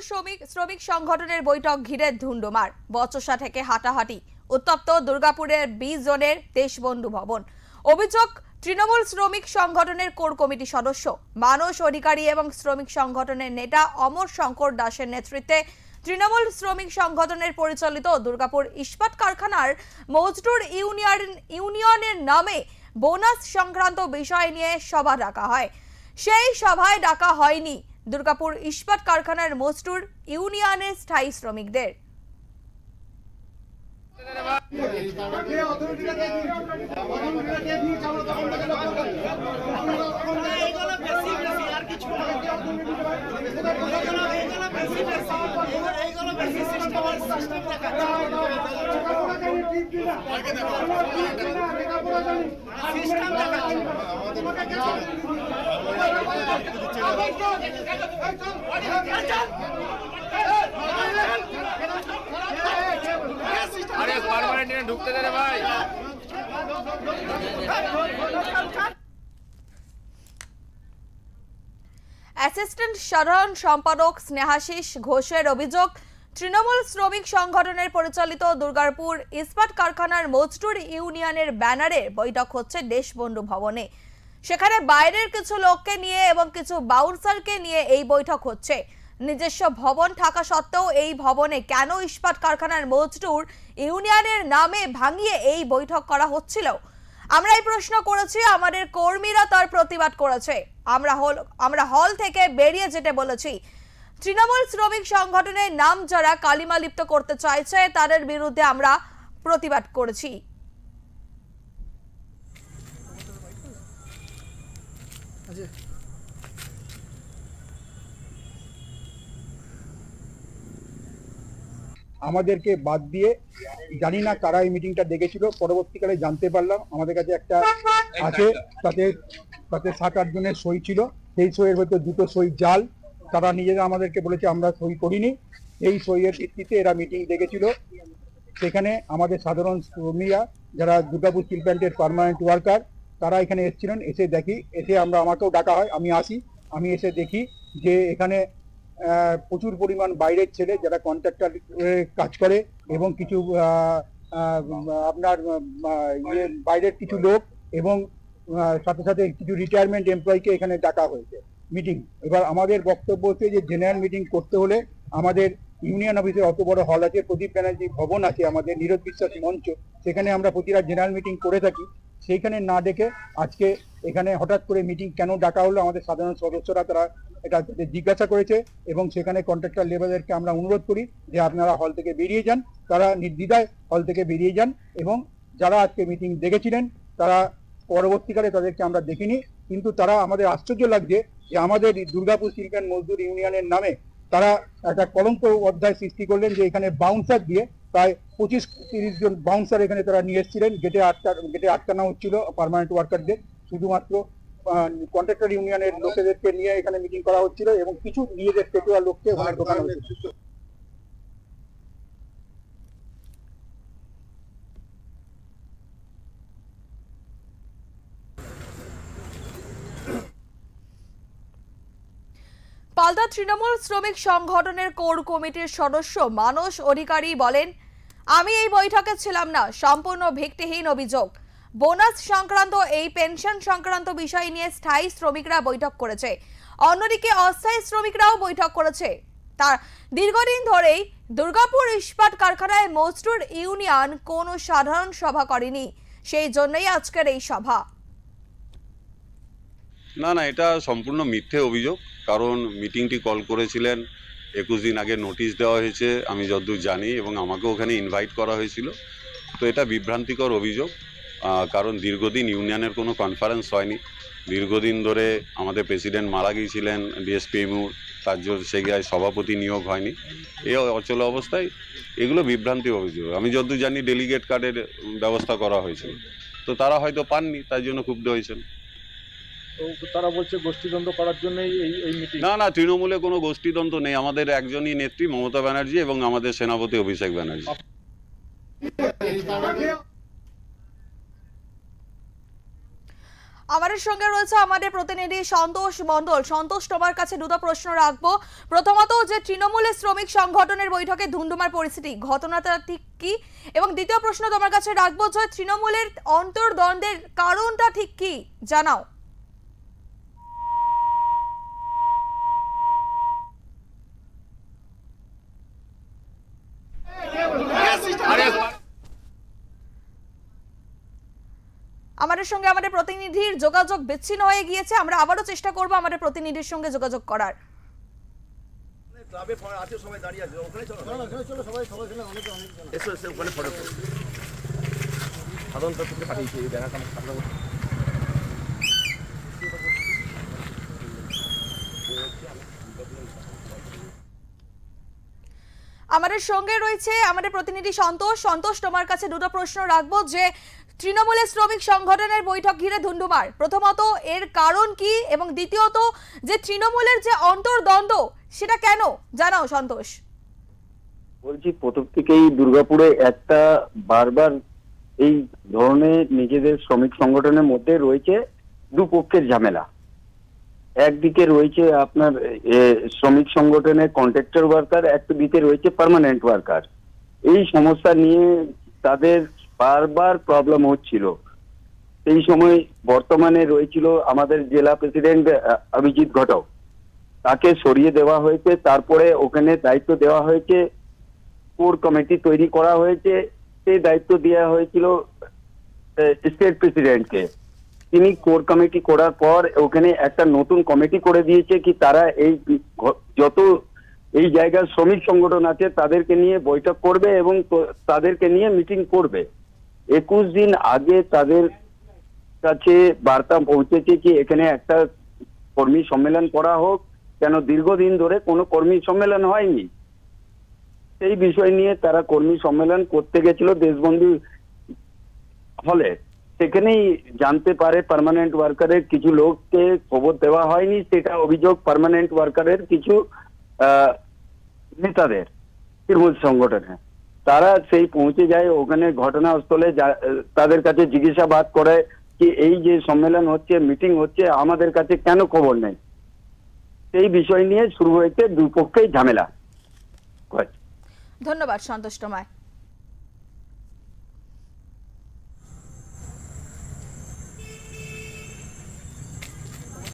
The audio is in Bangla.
শ্রমিক সংগঠনের বৈঠক ঘিরে ধুন্ধুমার, বচসা থেকে হাঁটাহাঁটি, উত্তপ্ত দুর্গাপুরের 20 জনের দেশবন্ধু ভবন। অভিযোগ, তৃণমূল শ্রমিক সংগঠনের কোর কমিটি সদস্য মানস অধিকারী এবং শ্রমিক সংগঠনের নেতা অমর শঙ্কর দাসের নেতৃত্বে তৃণমূল শ্রমিক সংগঠনের পরিচালিত দুর্গাপুর ইস্পাত কারখানার মজদুর ইউনিয়নের নামে বোনাস সংক্রান্ত বিষয় নিয়ে সভা ডাকা হয়। সেই সভায় ডাকা হয়নি দুর্গাপুর ইস্পাত কারখানার মজদুর ইউনিয়নের স্থায়ী শ্রমিকদের। अरे परमानेंट ढुकते दे रे भाई। অ্যাসিস্ট্যান্ট সাধারণ সম্পাদক স্নেহাশিস ঘোষের অভিযোগ, তৃণমূল শ্রমিক সংগঠনের পরিচালিত দুর্গাপুর ইস্পাত কারখানার মজদুর ইউনিয়নের ব্যানারে বৈঠক হচ্ছে দেশবন্ধু ভবনে। সেখানে বাইরের কিছু লোককে নিয়ে এবং কিছু বাউন্সারকে নিয়ে এই বৈঠক হচ্ছে। নিজস্ব ভবন থাকা সত্ত্বেও এই ভবনে কেন ইস্পাত কারখানার মজদুর ইউনিয়নের নামে ভাঙিয়ে এই বৈঠক করা হচ্ছিল? আমরা এই প্রশ্ন করেছি, আমাদের কর্মীরা তার প্রতিবাদ করেছে। আমরা হল থেকে বেরিয়ে যেতে বলেছি। তৃণমূল শ্রমিক সংগঠনের নাম যারা কালিমা লিপ্ত করতে চাইছে তাদের বিরুদ্ধে আমরা প্রতিবাদ করেছি। আমাদেরকে বাদ দিয়ে জানি না কারা এই মিটিংটা ডেকেছিল, পরবর্তীকালে জানতে পারলাম আমাদের কাছে একটা আছে, তাতে 7-8 জনের সই ছিল। সেই সইয়ের ভেতর 2টো সই জাল। তারা নিজেরা আমাদেরকে বলেছে আমরা সই করিনি। এই সইয়ের ভিত্তিতে এরা মিটিং ডেকেছিল। সেখানে আমাদের সাধারণ কর্মীরা যারা দুর্গাপুর স্টিল প্ল্যান্টের পার্মানেন্ট ওয়ার্কার তারা এখানে এসেছিলেন। এসে আমাকেও ডাকা হয়, আমি আসি। আমি এসে দেখি যে এখানে প্রচুর পরিমাণ বাইরের ছেলে যারা কন্ট্রাক্টর কাজ করে এবং কিছু আপনার বাইরের কিছু লোক এবং সাথে সাথে কিছু রিটায়ারমেন্ট এমপ্লয়িকে এখানে ডাকা হয়েছে মিটিং। এবার আমাদের বক্তব্য হচ্ছে যে জেনারেল মিটিং করতে হলে আমাদের ইউনিয়ন অফিসে অত বড় হল আছে, প্রদীপ ব্যানার্জি ভবন আছে, আমাদের নীরজ বিশ্বাস মঞ্চ, সেখানে আমরা প্রতিটা জেনারেল মিটিং করে থাকি। সেইখানে না ডেকে আজকে এখানে হঠাৎ করে মিটিং কেন ডাকা হলো? আমাদের সাধারণ সদস্যরা তারা এটা জিজ্ঞাসা করেছে এবং সেখানে কন্ট্রাক্টর লেবারদেরকে আমরা অনুরোধ করি যে আপনারা হল থেকে বেরিয়ে যান। তারা নির্দ্বিধায় হল থেকে বেরিয়ে যান এবং যারা আজকে মিটিং দেখেছিলেন তারা পরবর্তীকালে তাদেরকে আমরা দেখিনি, কিন্তু তারা আমাদের আশ্চর্য লাগছে যে আমাদের দুর্গাপুর স্টিল প্ল্যান্ট মজদুর ইউনিয়নের নামে তারা একটা কলঙ্ক অধ্যায় সৃষ্টি করলেন যে এখানে বাউন্সার দিয়ে প্রায় 25-30 জন বাউন্সার এখানে তারা নিয়ে এসেছিলেন। গেটে আটকানো হচ্ছিল পার্মানেন্ট ওয়ার্কারদের, শুধুমাত্র কন্ট্রাক্টর ইউনিয়নের লোকেদেরকে নিয়ে এখানে মিটিং করা হচ্ছিল এবং কিছু নিজেদের পেটুয়া লোককে ওখানে ঢোকানো হচ্ছিল। পাল্টা তৃণমূল শ্রমিক সংগঠনের কোর কমিটির সদস্য মানস অধিকারী বলেন, আমি এই বৈঠকে ছিলাম না, সম্পূর্ণ ভিত্তিহীন অভিযোগ। বোনাস সংক্রান্ত এই পেনশন সংক্রান্ত বিষয় নিয়ে স্থায়ী শ্রমিকরা বৈঠক করেছে, অন্যদিকে অস্থায়ী শ্রমিকরাও বৈঠক করেছে। তার দীর্ঘদিন ধরেই দুর্গাপুর ইস্পাত কারখানায় মজদুর ইউনিয়ন কোনো সাধারণ সভা করেনি, সেই জন্যই আজকের এই সভা। না, এটা সম্পূর্ণ মিথ্যে অভিযোগ। কারণ মিটিংটি কল করেছিলেন 21 দিন আগে, নোটিশ দেওয়া হয়েছে আমি যতদূর জানি, এবং আমাকে ওখানে ইনভাইট করা হয়েছিল। তো এটা বিভ্রান্তিকর অভিযোগ। কারণ দীর্ঘদিন ইউনিয়নের কোনো কনফারেন্স হয়নি। দীর্ঘদিন ধরে আমাদের প্রেসিডেন্ট মারা গিয়েছিলেন ডিএসপিএমইউর, তার জন্য সেখানে সভাপতি নিয়োগ হয়নি। এই অচল অবস্থায় এগুলো বিভ্রান্তি অভিযোগ। আমি যতদূর জানি ডেলিগেট কার্ডের ব্যবস্থা করা হয়েছিল, তো তারা হয়তো পাননি, তাই জন্য ক্ষুব্ধ হয়েছেন। তারা বলছে গোষ্ঠীদ্বন্দ্ব করার জন্যই এই মিটিং। না, তৃণমূলে কোনো গোষ্ঠীদ্বন্দ্ব নেই। আমাদের একজনই নেত্রী মমতা ব্যানার্জি এবং আমাদের সেনাপতি অভিষেক ব্যানার্জি। আমাদের সঙ্গে রয়েছে আমাদের প্রতিনিধি সন্তোষ মণ্ডল। সন্তোষ, তোমার কাছে দুটো প্রশ্ন রাখবো। প্রথমত, যে তৃণমূলের শ্রমিক সংগঠনের বৈঠকে ধুন্ধুমার পরিস্থিতি, ঘটনাটা ঠিক কি? এবং দ্বিতীয় প্রশ্ন তোমার কাছে রাখবো, যে তৃণমূলের অন্তর্দ্বন্দ্বের কারণটা ঠিক কি, জানাও। আমাদের সঙ্গে আমাদের প্রতিনিধির যোগাযোগ বিচ্ছিন্ন হয়ে গিয়েছে, আমরা আবারও চেষ্টা করব আমাদের প্রতিনিধির সঙ্গে যোগাযোগ করার। ক্লাবে আছে, সবাই দাঁড়িয়ে আছে, ওখানে চলো চলো সবাই এসো এসো ওখানে ফটো সাধারণত থেকে পাঠিয়েছি দেখা কাম আমাদের সঙ্গে রয়েছে আমাদের প্রতিনিধি সন্তোষ। সন্তোষ, তোমার কাছে দুটো প্রশ্ন রাখবো, যে তৃণমূলের শ্রমিক সংগঠনের বৈঠক ঘিরে ধুন্ধুমার, প্রথমত এর কারণ কি, এবং দ্বিতীয়ত যে তৃণমূলের যে অন্তর্দ্বন্দ্ব সেটা কেন, জানাও সন্তোষ। বলছি, প্রথম থেকেই দুর্গাপুরে একটা বারবার এই ধরনের নিজেদের শ্রমিক সংগঠনের মধ্যে রয়েছে দুপক্ষের ঝামেলা। একদিকে রয়েছে আপনার শ্রমিক সংগঠনের কন্ট্রাক্টর ওয়ার্কার, একদিকে রয়েছে পার্মানেন্ট ওয়ার্কার। এই সমস্যা নিয়ে তাদের বারবার প্রবলেম হচ্ছিল। সেই সময় বর্তমানে রয়েছিল আমাদের জেলা প্রেসিডেন্ট অভিজিৎ ঘটক, তাকে সরিয়ে দেওয়া হয়েছে। তারপরে ওখানে দায়িত্ব দেওয়া হয়েছে, কোর কমিটি তৈরি করা হয়েছে, সেই দায়িত্ব দেওয়া হয়েছিল স্টেট প্রেসিডেন্টকে। তিনি কোর কমিটি করার পর ওখানে একটা নতুন কমিটি করে দিয়েছে কি তারা এই যত এই জায়গার শ্রমিক সংগঠন আছে তাদেরকে নিয়ে বৈঠক করবে এবং তাদেরকে নিয়ে মিটিং করবে। 21 দিন আগে তাদের কাছে বার্তা পৌঁছেছে কি এখানে একটা কর্মী সম্মেলন করা হোক, কেন দীর্ঘদিন ধরে কোনো কর্মী সম্মেলন হয়নি। সেই বিষয় নিয়ে তারা কর্মী সম্মেলন করতে গেছিল দেশবন্ধু হলে। সেখানেই জানতে পারে পার্মানেন্ট ওয়ার্কারের কিছু লোককে খবর দেওয়া হয়নি, সেটা অভিযোগ পার্মানেন্ট ওয়ার্কারের কিছু নেতাদের তৃণমূল সংগঠনে। তারা সেই পৌঁছে যায় ওখানে ঘটনাস্থলে, তাদের কাছে জিজ্ঞাসাবাদ করে কি এই যে সম্মেলন হচ্ছে, মিটিং হচ্ছে, আমাদের কাছে কেন খবর নেই। সেই বিষয় নিয়ে শুরু হয়েছে দুপক্ষেই ঝামেলা। ধন্যবাদ সন্তোষ তোমায়।